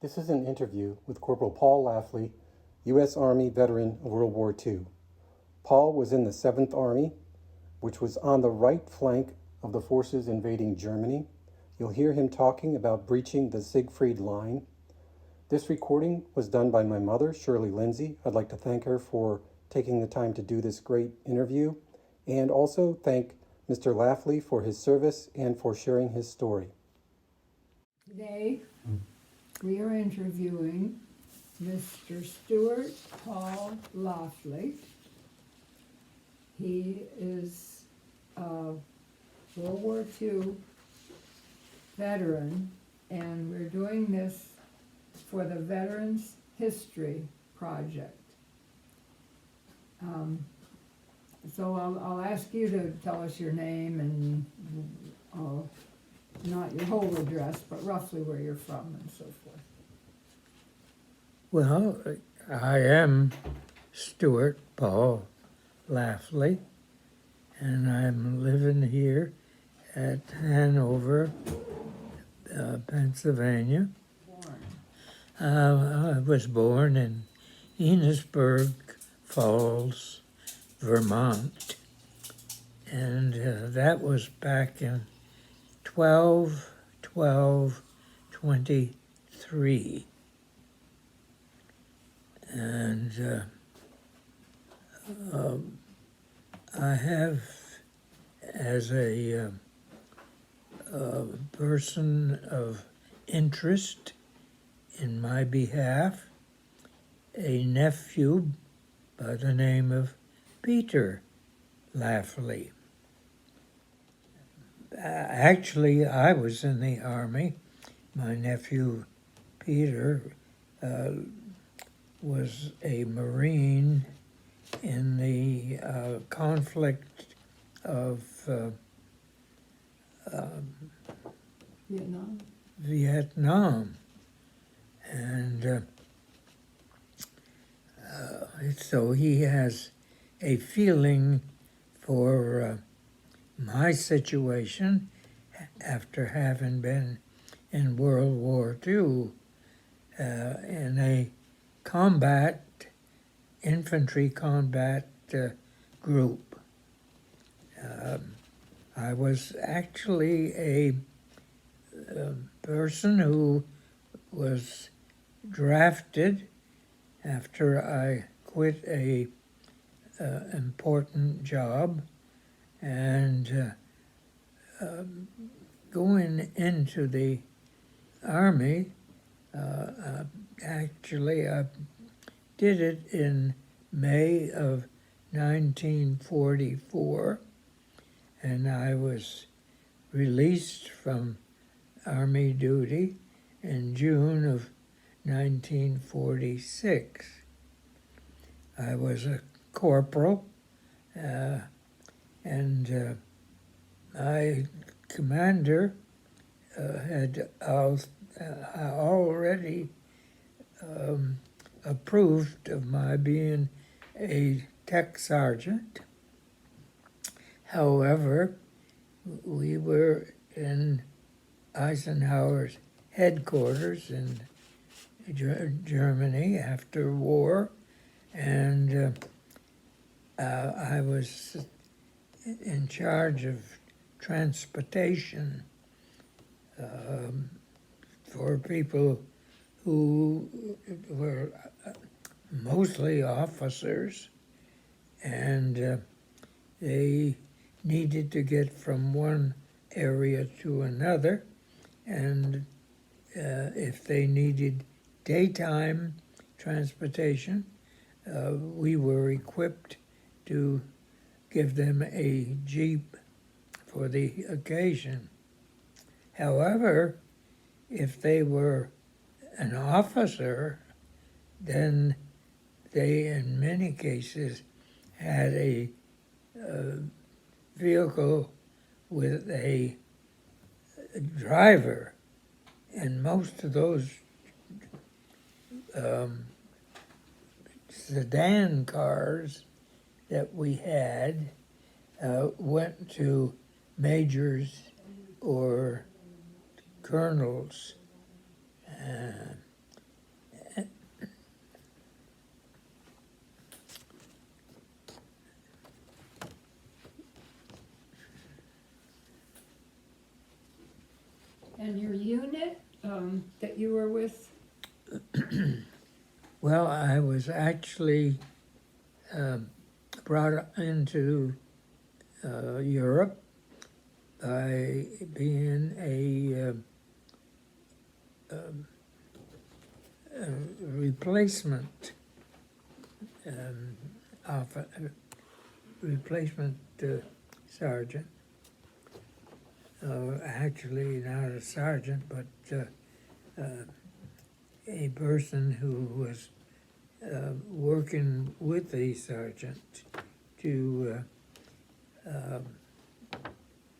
This is an interview with Corporal Paul Lafley, U.S. Army veteran of World War II. Paul was in the 7th Army, which was on the right flank of the forces invading Germany. You'll hear him talking about breaching the Siegfried Line. This recording was done by my mother, Shirley Lindsay. I'd like to thank her for taking the time to do this great interview, and also thank Mr. Lafley for his service and for sharing his story. Today, we are interviewing Mr. Stuart Paul Lafley. He is a World War II veteran, and we're doing this for the Veterans History Project. So I'll ask you to tell us your name and not your whole address, but roughly where you're from and so forth. Well, I am Stuart Paul Lafley, and I'm living here at Hanover, Pennsylvania. I was born in Enosburg Falls, Vermont, and that was back in 12/12/23. And I have, as a person of interest in my behalf, a nephew by the name of Peter Lafley. Actually, I was in the Army. My nephew Peter was a Marine in the conflict of Vietnam. And so he has a feeling for my situation after having been in World War II in a infantry combat group. I was actually a person who was drafted after I quit a important job, and going into the Army, actually I did it in May of 1944, and I was released from Army duty in June of 1946. I was a corporal, and my commander had already approved of my being a tech sergeant. However, we were in Eisenhower's headquarters in Germany after war, and I was in charge of transportation for people who were mostly officers, and they needed to get from one area to another, and if they needed daytime transportation, we were equipped to give them a Jeep for the occasion. However, if they were an officer, then they, in many cases, had a vehicle with a driver, and most of those sedan cars that we had went to majors or colonels. And your unit that you were with? Well, I was actually brought into Europe by being a replacement of replacement sergeant. Actually, not a sergeant, but a person who was working with the sergeant to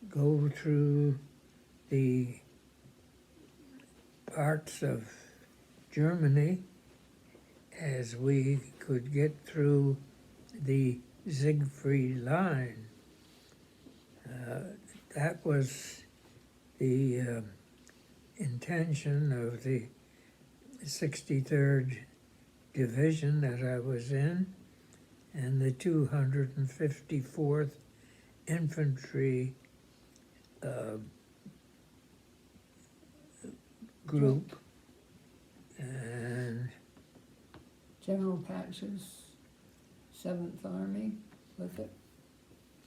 go through the parts of Germany as we could get through the Siegfried Line. That was the intention of the 63rd Division that I was in, and the 254th Infantry group, and General Patch's 7th Army with it?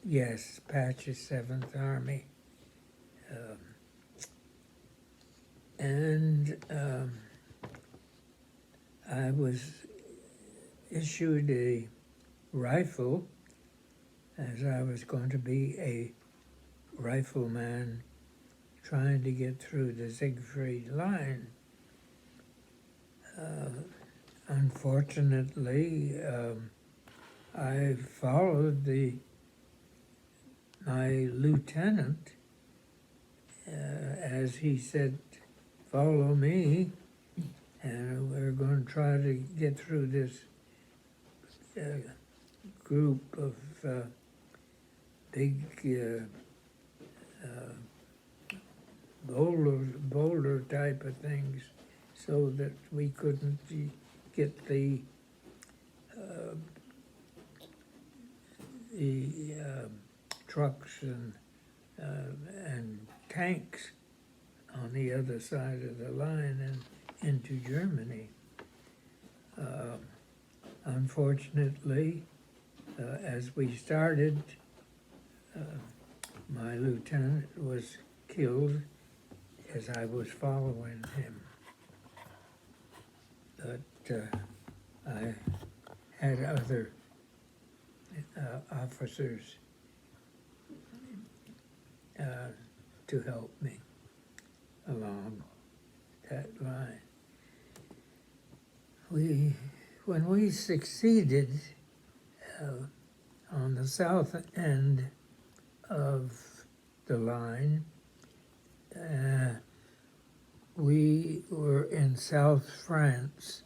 yes, Patch's 7th Army. I was issued a rifle as I was going to be a rifleman trying to get through the Siegfried Line. Unfortunately, I followed my lieutenant as he said, "Follow me," and we're going to try to get through this group of big boulder type of things, so that we couldn't get the trucks and tanks on the other side of the line and into Germany. Unfortunately, as we started, my lieutenant was killed as I was following him. But I had other officers to help me along that line. When we succeeded on the south end of the line, we were in South France,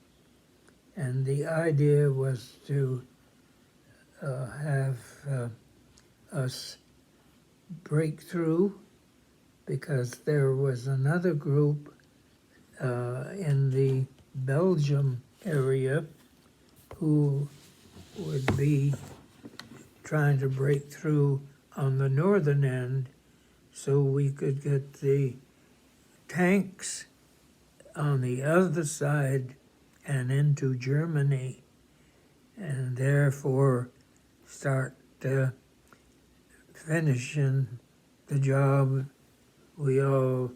and the idea was to have us break through, because there was another group in the Belgium area who would be trying to break through on the northern end, so we could get the tanks on the other side and into Germany, and therefore start finishing the job we all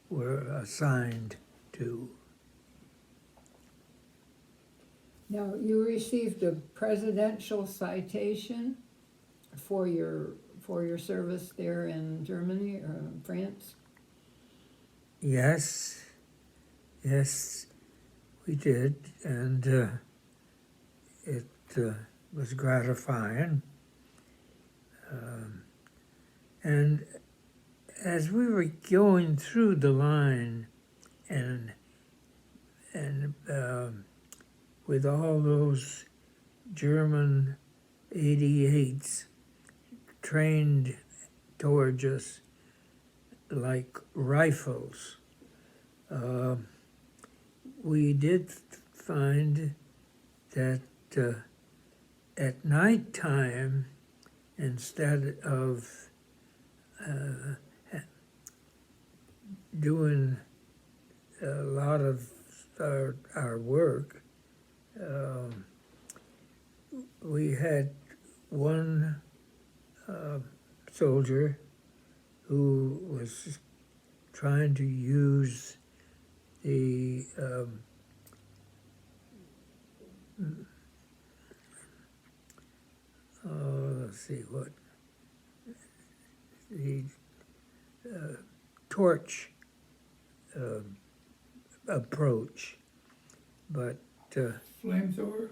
were assigned to. Now, you received a presidential citation for your service there in Germany or France? Yes, we did, and it was gratifying. And as we were going through the line, and with all those German 88s trained towards us like rifles, we did find that at night time, instead of doing a lot of our work, we had one soldier who was trying to use the let's see what the torch approach, but Flamethrower?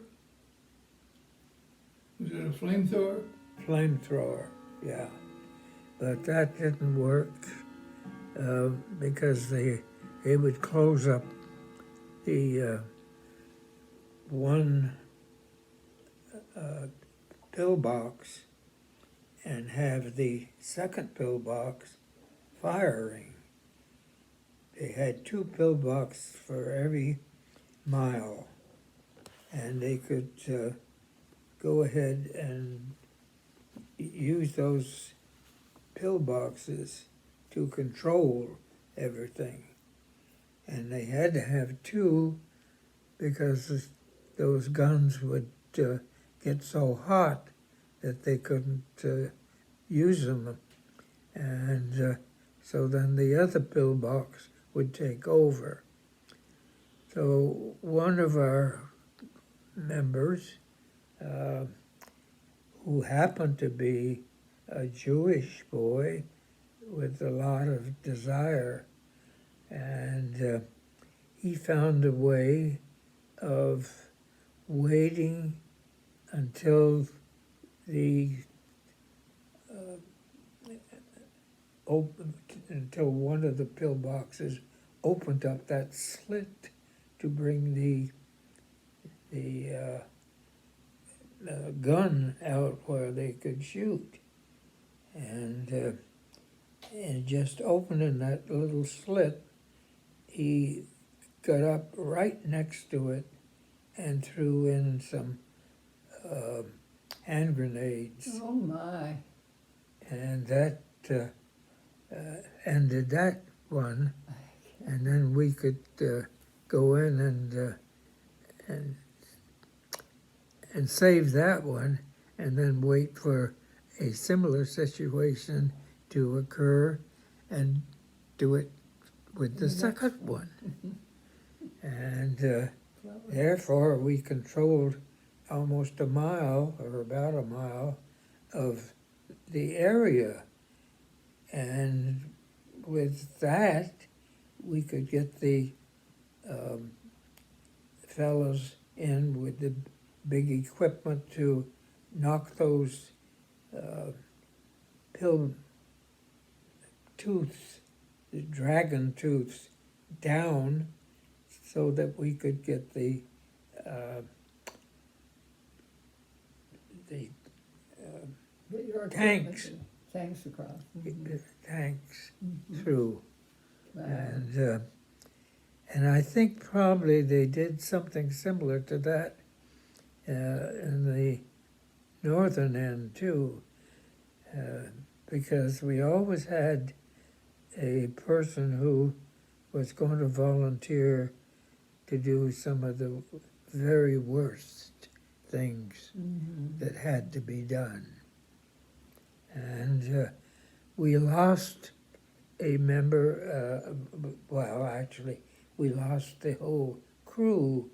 Was it a flamethrower? flamethrower, yeah. But that didn't work because they would close up the one pillbox and have the second pillbox firing. They had two pillboxes for every mile, and they could go ahead and use those pillboxes to control everything. And they had to have two because those guns would get so hot that they couldn't use them. And so then the other pillbox would take over. So one of our members, who happened to be a Jewish boy with a lot of desire, and he found a way of waiting until until one of the pillboxes opened up that slit to bring the gun out where they could shoot, and just opening that little slit, he got up right next to it and threw in some hand grenades, Oh, my. and that ended that one. And then we could go in and save that one, and then wait for a similar situation to occur, and do it with the second one. And therefore, we controlled almost a mile, or about a mile, of the area. And with that, we could get the fellows in with the big equipment to knock those pill tooths, the dragon tooths, down so that we could get the Get your tanks. equipment and tanks across. tanks Mhm. through. Wow. And I think probably they did something similar to that in the northern end too, because we always had a person who was going to volunteer to do some of the very worst things Mhm. that had to be done. And we lost a member, well, actually, we lost the whole crew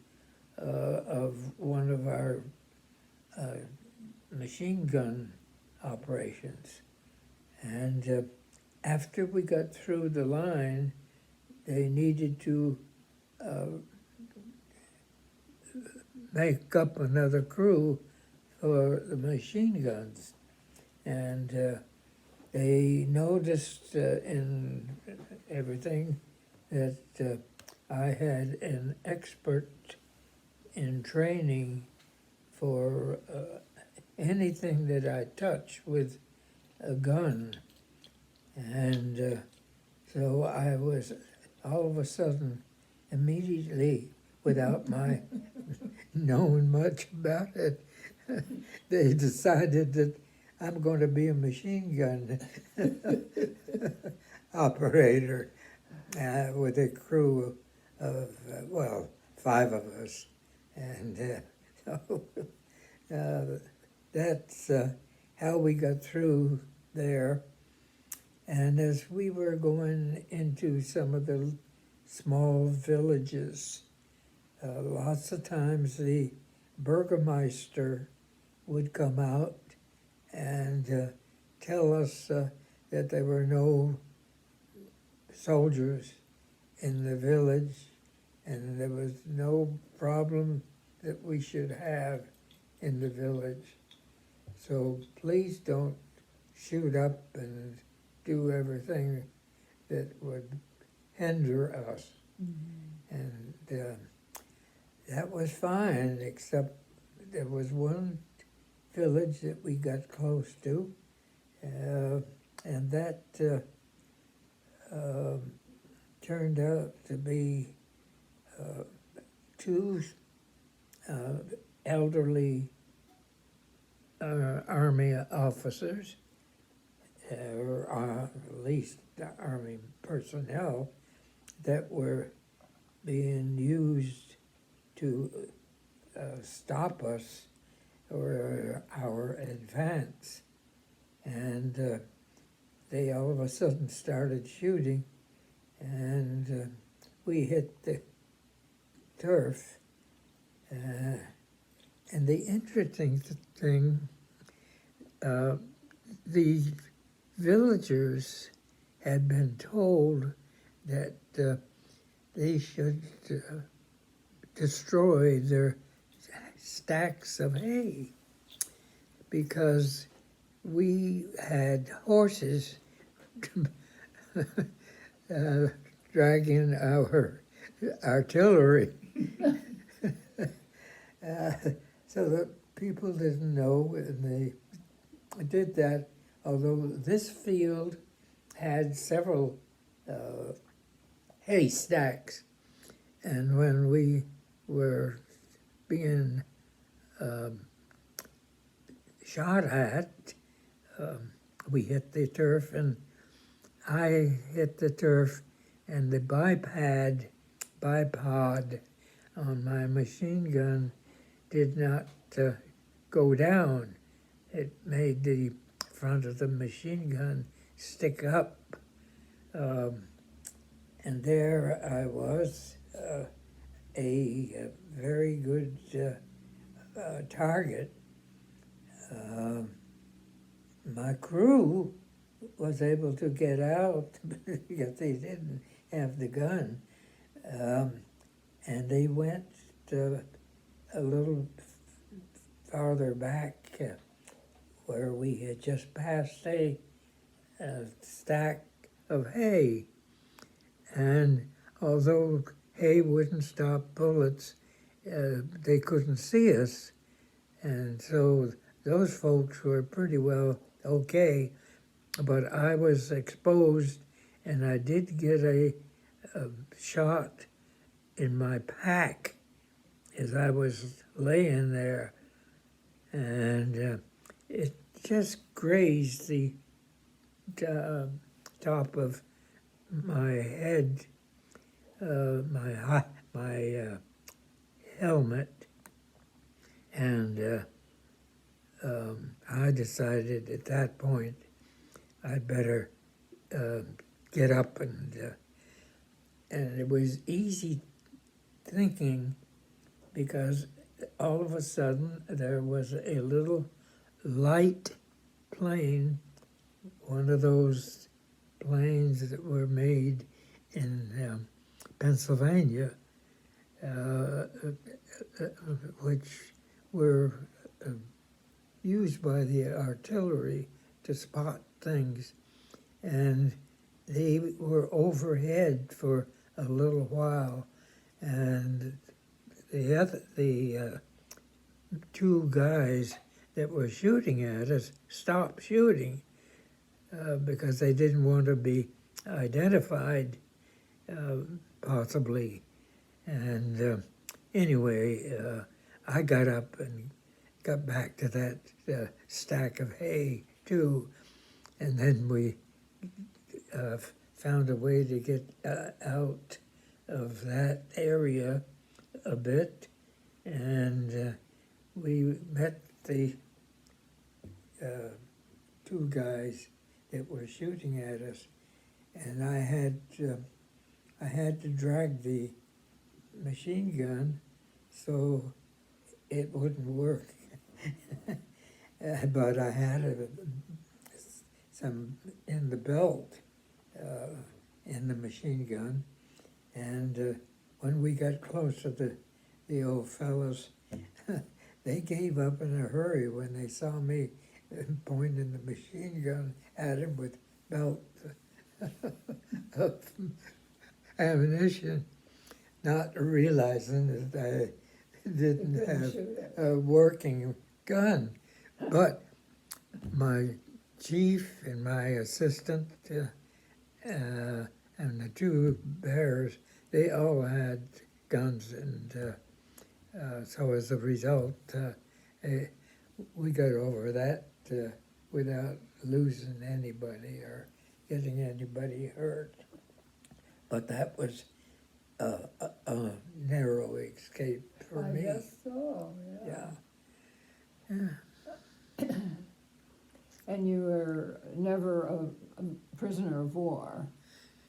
of one of our machine gun operations. And after we got through the line, they needed to make up another crew for the machine guns. And they noticed in everything that I had an expert in training for anything that I touch with a gun. And so I was all of a sudden, immediately, without my knowing much about it, they decided that I'm going to be a machine gun operator. with a crew of, well, 5 of us. And so that's how we got through there. And as we were going into some of the small villages, lots of times the burgomaster would come out and tell us that there were no soldiers in the village and there was no problem that we should have in the village. So please don't shoot up and do everything that would hinder us. And that was fine, except there was one village that we got close to, and that turned out to be 2 elderly Army officers, or at least Army personnel, that were being used to stop us or our advance. And they all of a sudden started shooting, and we hit the turf. And the interesting thing, the villagers had been told that they should destroy their stacks of hay because we had horses dragging our artillery. So that people didn't know, and they did that, although this field had several hay stacks. And when we were being shot at, we hit the turf, and I hit the turf, and the bipod on my machine gun did not go down. It made the front of the machine gun stick up. And there I was, a very good target. My crew was able to get out because they didn't have the gun. And they went a little farther back where we had just passed a stack of hay. And although hay wouldn't stop bullets, they couldn't see us. And so those folks were pretty well okay, but I was exposed, and I did get a shot in my pack as I was laying there, and it just grazed the top of my head, my helmet, and I decided at that point I'd better get up, and it was easy thinking because all of a sudden there was a little light plane, one of those planes that were made in Pennsylvania, which were used by the artillery to spot things, and they were overhead for a little while, and the 2 guys that were shooting at us stopped shooting because they didn't want to be identified, possibly. And anyway, I got up and got back to that stack of hay too, and then we found a way to get out of that area a bit, and we met the two guys that were shooting at us, and I had to drag the machine gun so it wouldn't work. But I had some in the belt in the machine gun, and when we got close to the old fellows, they gave up in a hurry when they saw me pointing the machine gun at him with belt of ammunition, not realizing that I didn't have a working gun. But my chief and my assistant and the two bears, they all had guns, and so as a result, we got over that without losing anybody or getting anybody hurt. But that was a narrow escape for me. I guess so, Yeah. And you were never a prisoner of war?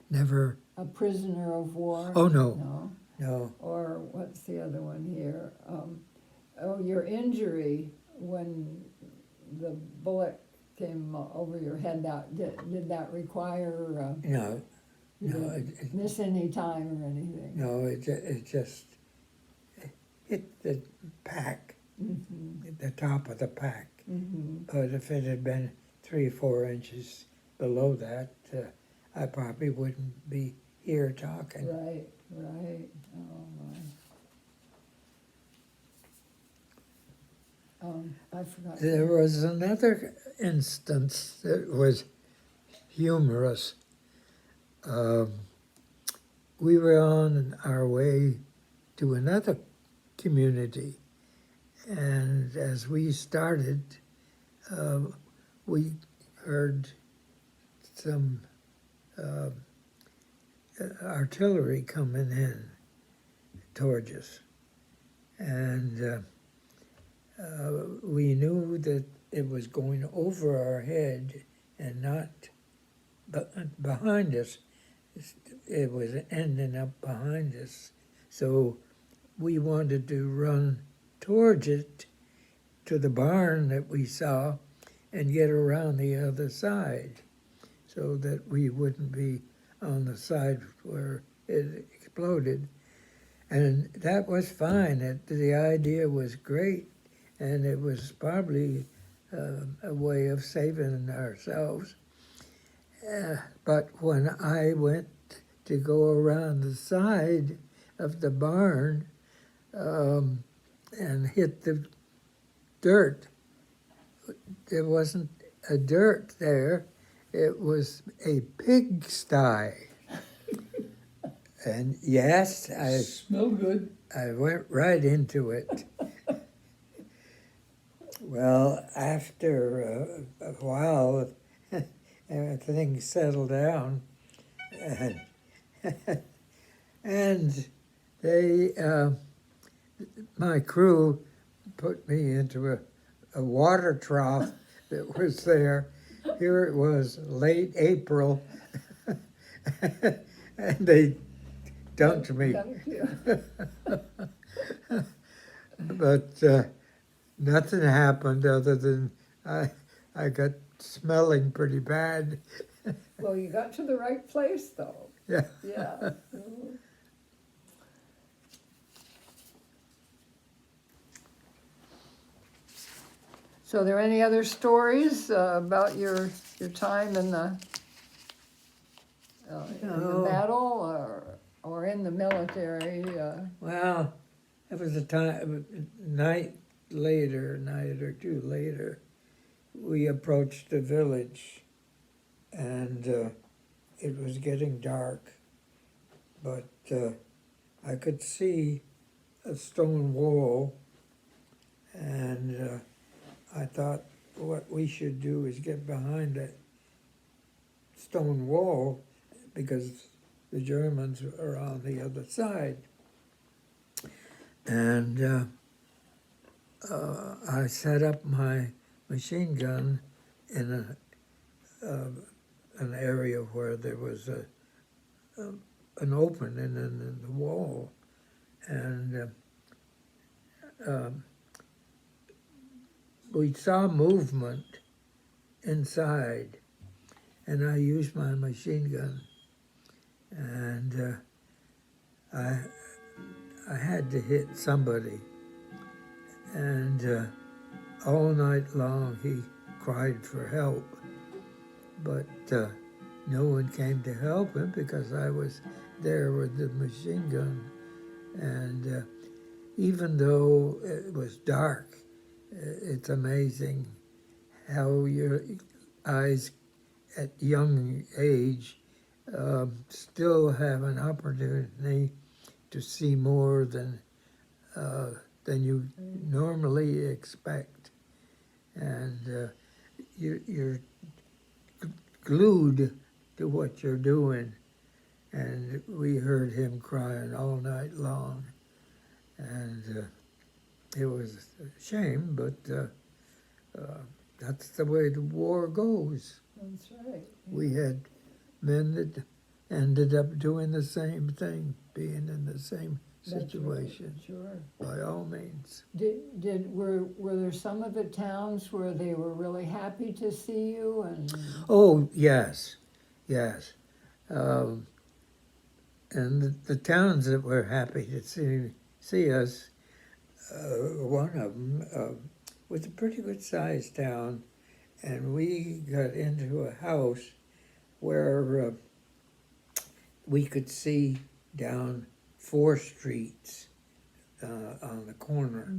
Never. A prisoner of war? Oh, no. No? No. Or what's the other one here? Your injury when the bullet came over your head, did that require, No. you No. didn't miss any time or anything? No. It just hit the pack, the top of the pack. Mm-hmm. But if it had been 3 or 4 inches below that, I probably wouldn't be here talking. Right, right. Oh, my. I forgot. There was another instance that was humorous. We were on our way to another community, and as we started, we heard some artillery coming in towards us, and we knew that it was going over our head and not behind us. It was ending up behind us, so we wanted to run towards it, to the barn that we saw, and get around the other side so that we wouldn't be on the side where it exploded. And that was fine. The idea was great, and it was probably a way of saving ourselves. But when I went to go around the side of the barn and hit the dirt, there wasn't a dirt there. It was a pigsty. And yes, Smell good. I went right into it. Well, after a while, everything settled down, and they, my crew, put me into a water trough that was there. Here it was, late April, and they dunked me. But nothing happened other than I got smelling pretty bad. Well, you got to the right place, though. Yeah. Yeah. So, are there any other stories about your time in the No. battle or in the military? Well, it was a night or two later, we approached the village, and it was getting dark, but I could see a stone wall, and I thought what we should do is get behind that stone wall, because the Germans are on the other side. And I set up my machine gun in an area where there was an opening in the wall, and we saw movement inside, and I used my machine gun, and I had to hit somebody, and all night long he cried for help, but no one came to help him because I was there with the machine gun. And even though it was dark, it's amazing how your eyes at young age still have an opportunity to see more than you normally expect. And you're glued to what you're doing. And we heard him crying all night long. And it was a shame, but that's the way the war goes. That's right. We had men that ended up doing the same thing, being in the same That's situation, right. Sure. by all means. Were there some of the towns where they were really happy to see you and? Oh, yes, yes. And the towns that were happy to see us, one of them was a pretty good sized town, and we got into a house where we could see down 4 streets on the corner,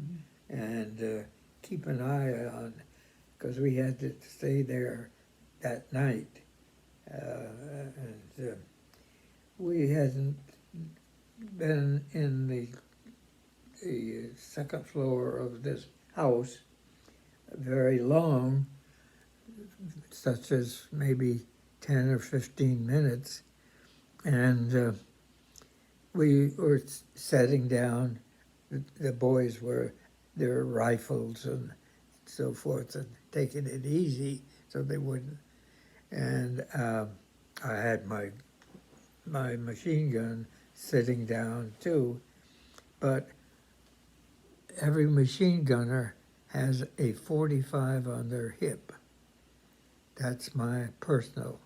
and keep an eye on, because we had to stay there that night. And we hadn't been in the second floor of this house very long, such as maybe 10 or 15 minutes, and we were setting down. The boys were their rifles and so forth, and taking it easy so they wouldn't. And I had my machine gun sitting down too, but every machine gunner has a 45 on their hip. That's my personal,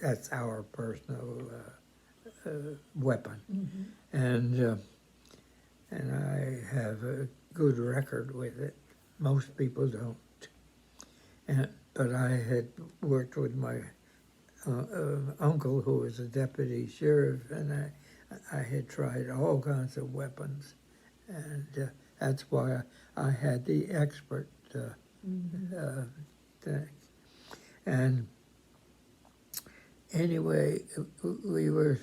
that's our personal weapon. And I have a good record with it. Most people don't. But I had worked with my uncle, who was a deputy sheriff, and I had tried all kinds of weapons, and that's why I had the expert thing. And anyway, we were.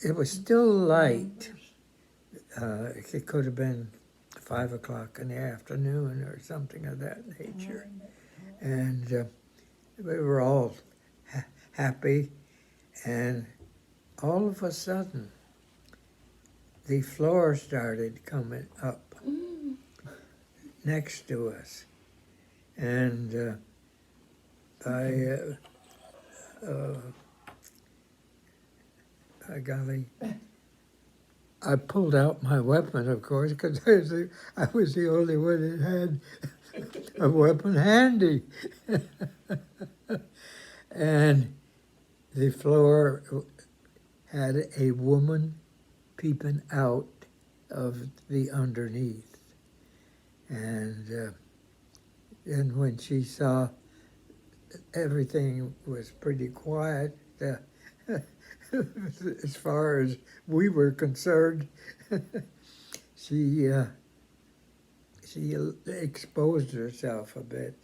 It was still light. It could have been 5 o'clock in the afternoon or something of that nature, and we were all happy, and all of a sudden, the floor started coming up next to us, and by golly, I pulled out my weapon, of course, because I was the only one that had a weapon handy. And the floor had a woman peeping out of the underneath. And then when she saw everything was pretty quiet, as far as we were concerned, she exposed herself a bit,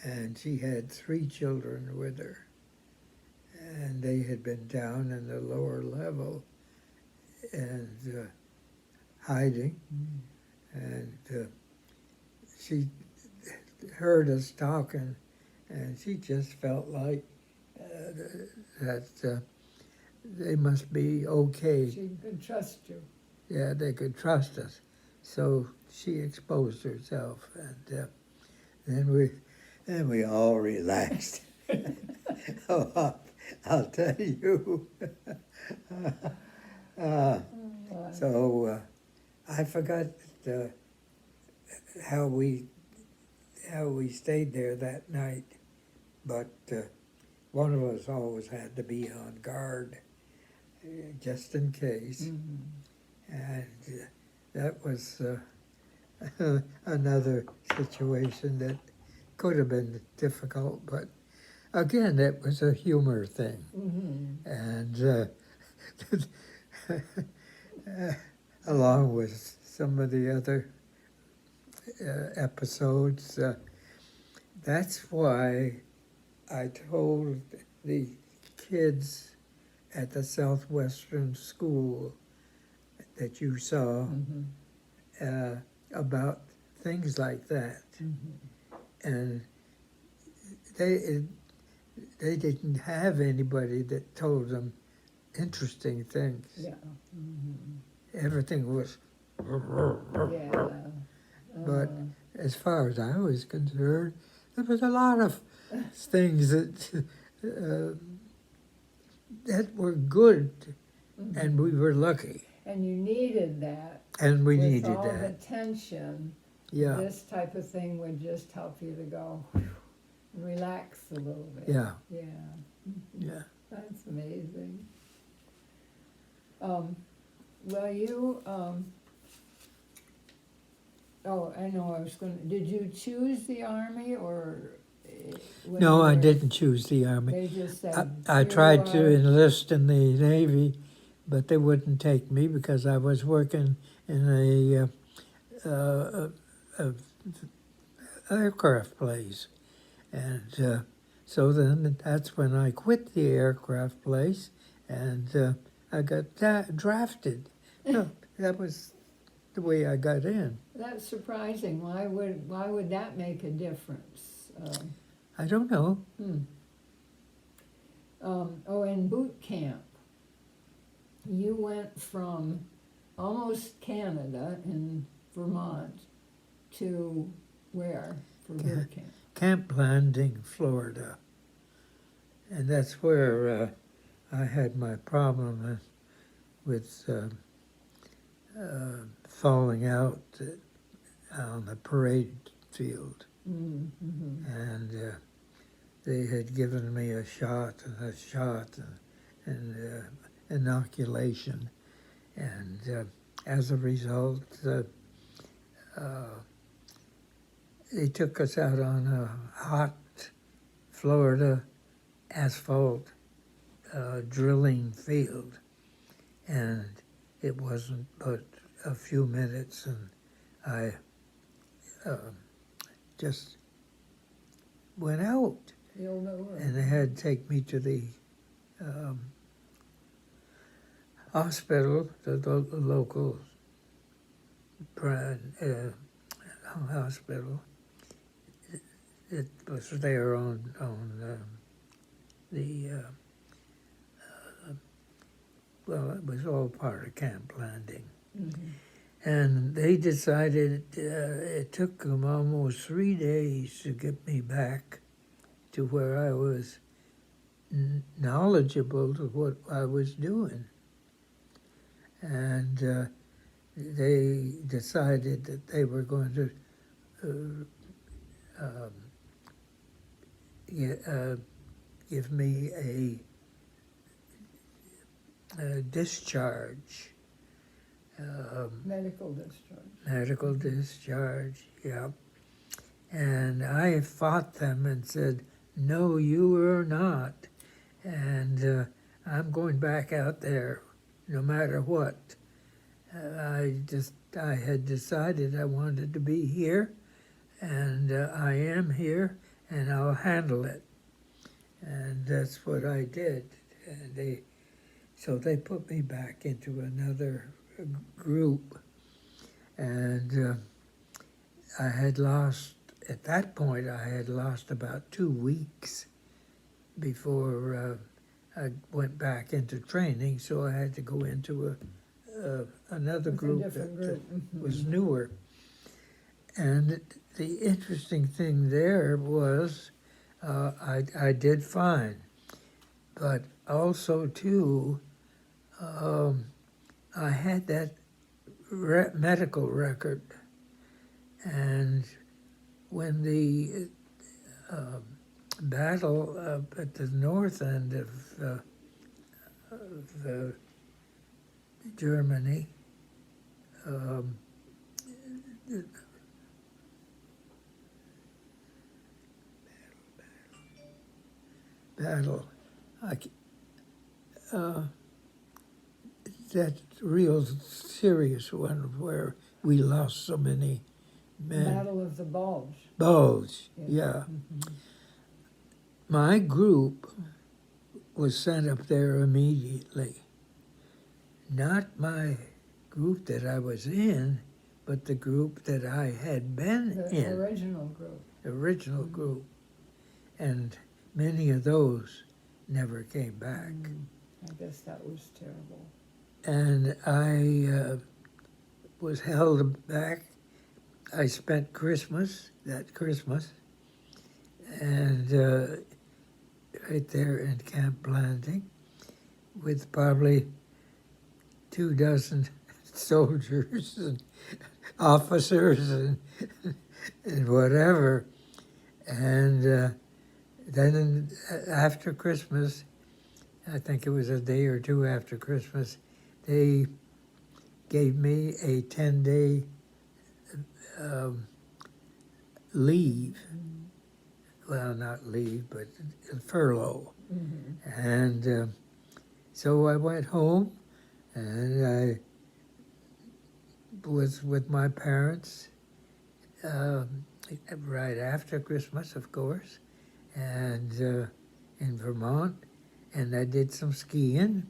and she had 3 children with her, and they had been down in the lower level and hiding, and she heard us talking, and she just felt like that they must be okay. She could trust you. Yeah, they could trust us. So she exposed herself, and then we all relaxed. Oh, I'll tell you. So I forgot how we stayed there that night, but one of us always had to be on guard, just in case. Mm-hmm. And that was another situation that could have been difficult, but again, it was a humor thing. Mm-hmm. And along with some of the other episodes, that's why I told the kids at the Southwestern School that you saw Mm-hmm. About things like that. Mm-hmm. And they didn't have anybody that told them interesting things. Yeah. Mm-hmm. Everything was. Yeah. But as far as I was concerned, there was a lot of things that were good, Mm-hmm. and we were lucky, And you needed that. and we With needed all that. the tension, Yeah, this type of thing would just help you to go and relax a little bit. yeah, Yeah. yeah. That's amazing. Well, you, oh, I know, I was gonna, did you choose the Army, or? when No, you I were- didn't choose the Army. They just said. I "You tried to are-" enlist in the Navy, but they wouldn't take me because I was working in a aircraft place. And so then that's when I quit the aircraft place, and I got drafted. No, that was the way I got in. That's surprising. Why would that make a difference? I don't know. Oh, in boot camp, you went from almost Canada in Vermont to where for boot camp? Camp Landing, Florida. And that's where I had my problem with falling out on the parade field. Mm-hmm. And they had given me a shot and inoculation. And as a result, they took us out on a hot Florida asphalt drilling field, and it wasn't but a few minutes, and I just went out, You'll know where. and they had to take me to the hospital, the local hospital. It was there on well, it was all part of Camp Landing. Mm-hmm. And they decided it took them almost 3 days to get me back to where I was knowledgeable of what I was doing. And they decided that they were going to give me a discharge. Medical discharge. Medical discharge, yeah. And I fought them and said, no, you are not. And I'm going back out there no matter what. I had decided I wanted to be here, and I am here, and I'll handle it. And that's what I did. And so they put me back into another group, and at that point I had lost about 2 weeks before I went back into training, so I had to go into another With a group different that group. was newer. And the interesting thing there was I did fine, but also too I had that medical record, and when the battle at the north end of Germany, um, battle, I, uh, that real serious one where we lost so many men. Battle of the Bulge. Bulge, yeah. Mhm. My group was sent up there immediately. Not my group that I was in, but the group that I had been The in, original group. the original group. And many of those never came back. I guess that was terrible. And I was held back. I spent that Christmas, and right there in Camp Blanding with probably 24 soldiers and officers and whatever. And then after Christmas, I think it was a day or two after Christmas, they gave me a 10-day leave. Well, not leave, but furlough. Mm-hmm. And so I went home, and I was with my parents right after Christmas, of course, and in Vermont, and I did some skiing.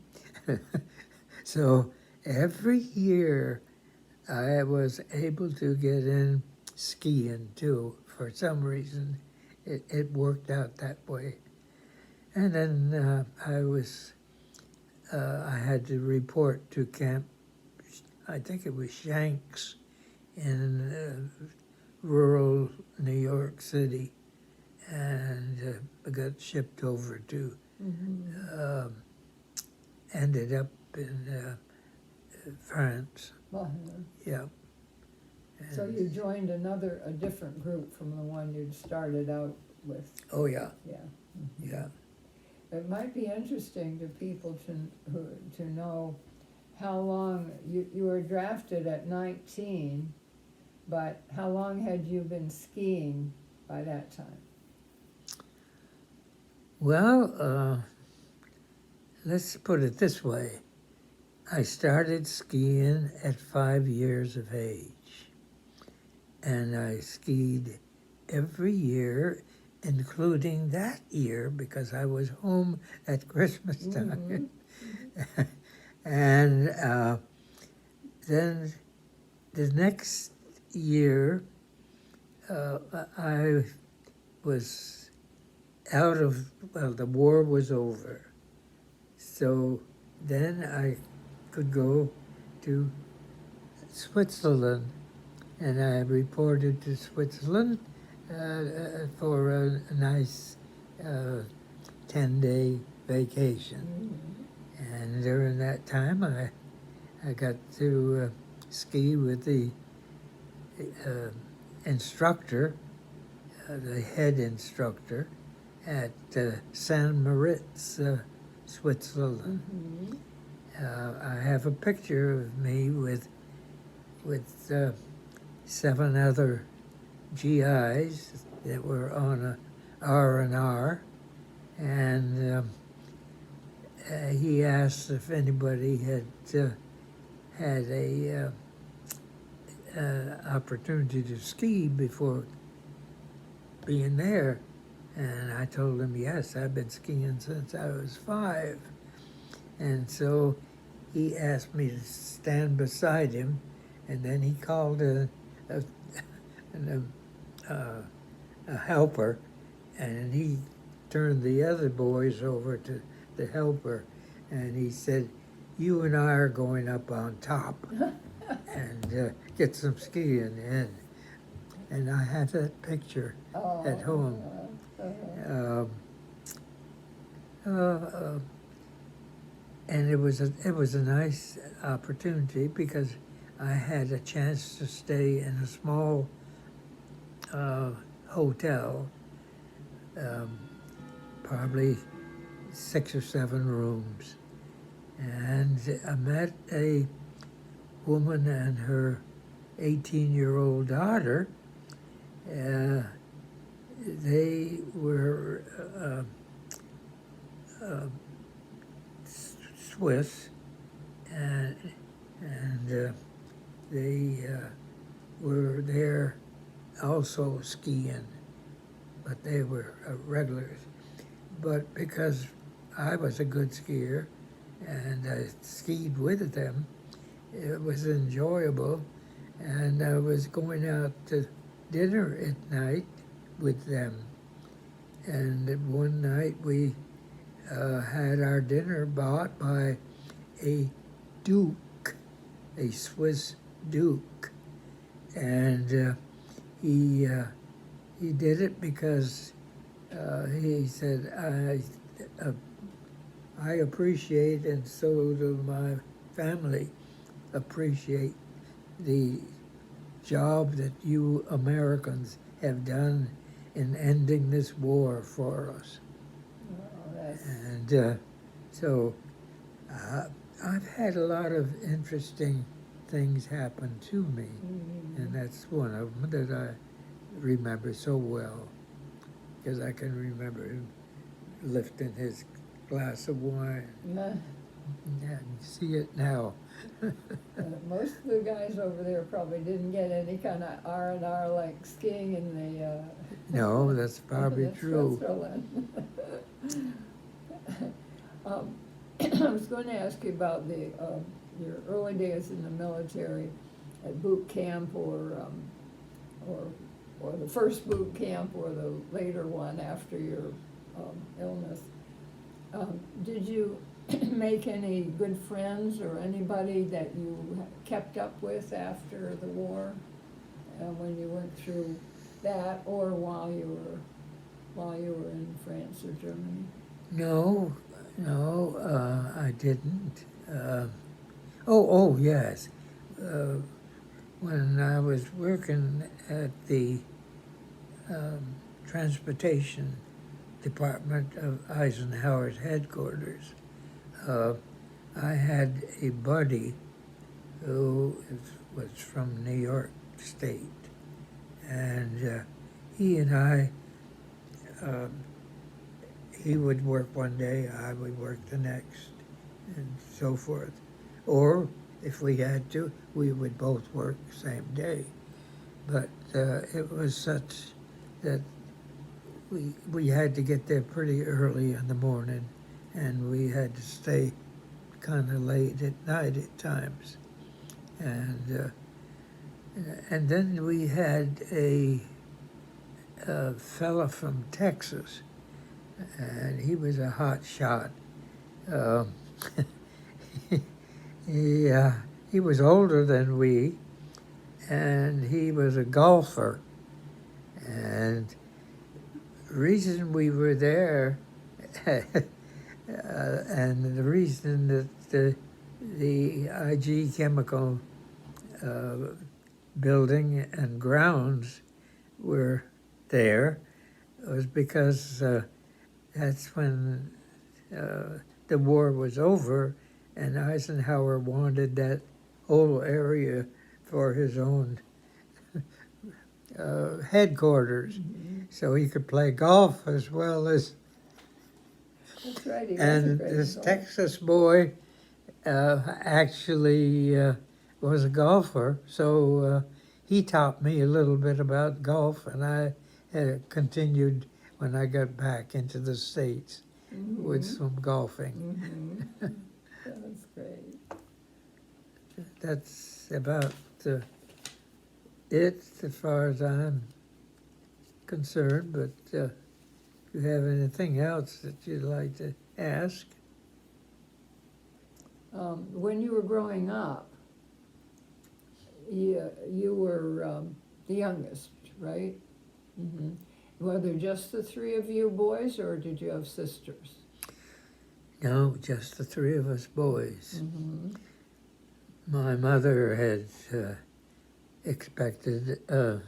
So every year I was able to get in skiing too. For some reason, it worked out that way. And then I had to report to camp, I think it was Shanks in rural New York City, and I got shipped over to, ended up in France. Well, Yeah. so you joined a different group from the one you'd started out with. Oh, yeah, Yeah. yeah. It might be interesting to people to know how long you were drafted at 19, but how long had you been skiing by that time? Well, let's put it this way. I started skiing at 5 years of age, and I skied every year, including that year because I was home at Christmas time. Mm-hmm. And then the next year, I was the war was over. So then I could go to Switzerland, and I reported to Switzerland for a nice 10-day vacation. Mm-hmm. And during that time, I got to ski with the instructor, the head instructor at San Moritz, Switzerland. Mm-hmm. I have a picture of me with 7 other GIs that were on a R&R, and he asked if anybody had had a opportunity to ski before being there, and I told him yes, I've been skiing since I was 5, and so he asked me to stand beside him, and then he called a helper, and he turned the other boys over to the helper, and he said, "You and I are going up on top and get some skiing in." And I have that picture Oh, at home. Um, uh, and it was a nice opportunity because I had a chance to stay in a small hotel, probably 6 or 7 rooms, and I met a woman and her 18-year-old daughter. They were Swiss, and they were there also skiing, but they were regulars. But because I was a good skier and I skied with them, it was enjoyable, and I was going out to dinner at night with them. And one night we had our dinner bought by a duke, a Swiss duke, and he did it because he said, I appreciate, and so do my family appreciate the job that you Americans have done in ending this war for us. Oh, that's, And so I've had a lot of interesting things happen to me, and that's one of them that I remember so well, because I can remember him lifting his glass of wine. yeah. Yeah, and see it now. Most of the guys over there probably didn't get any kind of R&R like skiing in the, No, that's probably the true. Switzerland. I was going to ask you about your early days in the military, at boot camp, or the first boot camp, or the later one after your illness. Did you make any good friends or anybody that you kept up with after the war, when you went through that, or while you were in France or Germany? No, I didn't. Oh, yes. When I was working at the transportation department of Eisenhower's headquarters, I had a buddy who was from New York State, and he and I, he would work one day, I would work the next, and so forth. Or if we had to, we would both work the same day. But it was such that we had to get there pretty early in the morning, and we had to stay kind of late at night at times. And then we had a fella from Texas, and he was a hot shot. He was older than we, and he was a golfer. And the reason we were there, and the reason that the IG Chemical building and grounds were there was because that's when the war was over, and Eisenhower wanted that whole area for his own headquarters, so he could play golf as well as. That's right, he was a And great this golfer. Texas boy actually was a golfer, so he taught me a little bit about golf, and I continued when I got back into the States with some golfing. That's great. That's about it as far as I'm concerned, but you have anything else that you'd like to ask? When you were growing up, you were the youngest, right? Mm-hmm. Were there just the three of you boys, or did you have sisters? No, just the three of us boys. Mm-hmm. My mother had expected a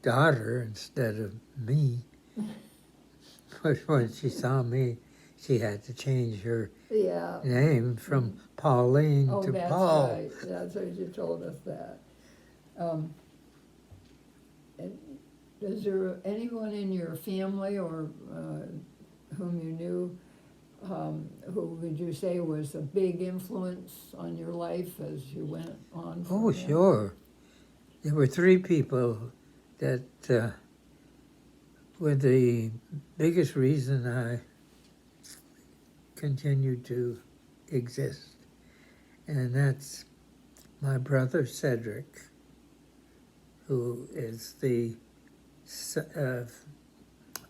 daughter instead of me. But when she saw me, she had to change her Yeah. name from Pauline Oh, to that's Paul. right. That's right. You told us that. And is there anyone in your family or whom you knew who would you say was a big influence on your life as you went on? Oh, from there? sure. There were three people that were the biggest reason I continued to exist. And that's my brother Cedric, who is the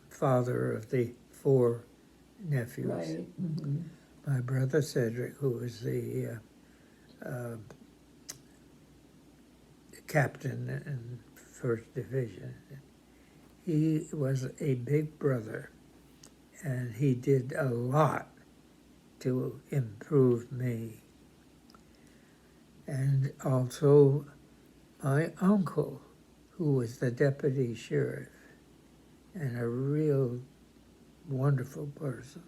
father of the four nephews. Right. Mm-hmm. My brother Cedric, who was the captain in First Division. He was a big brother, and he did a lot to improve me. And also my uncle, who was the deputy sheriff, and a real wonderful person.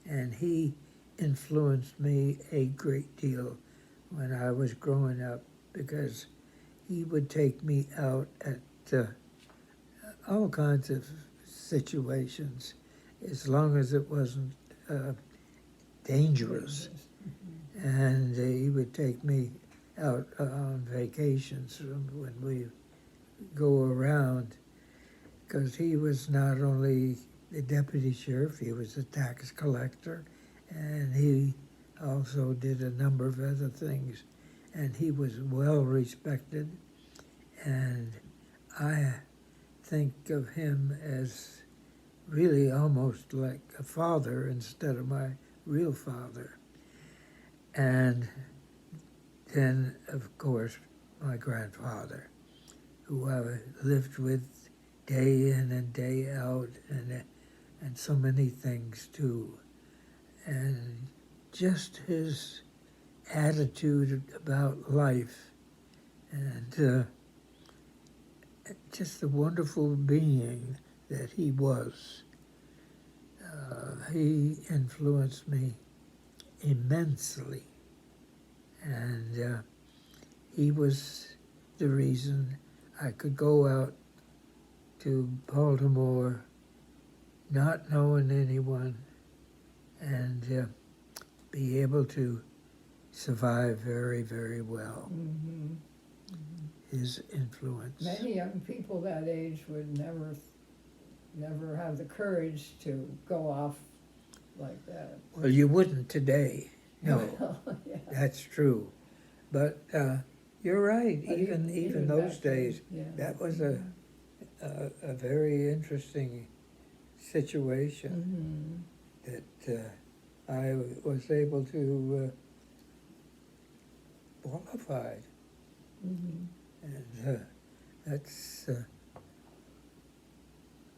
And he influenced me a great deal when I was growing up, because he would take me out at all kinds of situations, as long as it wasn't dangerous. And he would take me out on vacations when we go around, because he was not only the deputy sheriff, he was a tax collector, and he also did a number of other things. And he was well respected, and I think of him as really almost like a father instead of my real father. And then, of course, my grandfather, who I lived with day in and day out, and so many things too. And just his attitude about life, and just the wonderful being that he was. He influenced me immensely, and he was the reason I could go out to Baltimore not knowing anyone, and be able to survive very, very well. Mm-hmm. His influence. Many young people that age would never have the courage to go off like that. Well, you wouldn't today. No, Yeah. that's true. But you're right. But Even those back then, days, yeah. that was a very interesting situation that I was able to qualify, Mm-hmm. and that's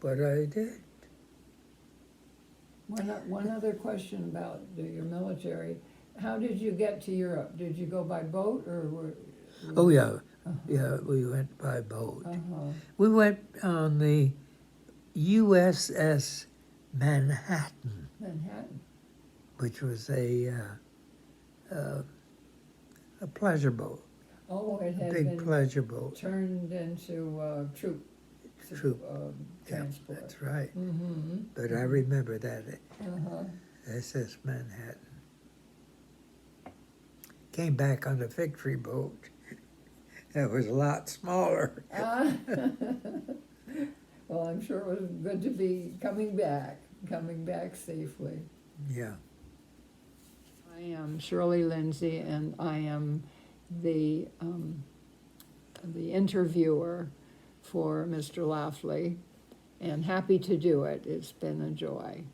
what I did. One other question about your military. How did you get to Europe? Did you go by boat or were? Oh yeah, yeah. We went by boat. Uh-huh. We went on the USS Manhattan, Manhattan. which was a pleasure boat, Oh, it a had big been pleasure boat. turned into troop Yeah, transport. that's right. Mm-hmm. But I remember that Uh-huh. SS Manhattan. Came back on the victory boat. That was a lot smaller. Well, I'm sure it was good to be coming back safely. Yeah. I am Shirley Lindsay, and I am the interviewer for Mr. Lafley, and happy to do it. It's been a joy.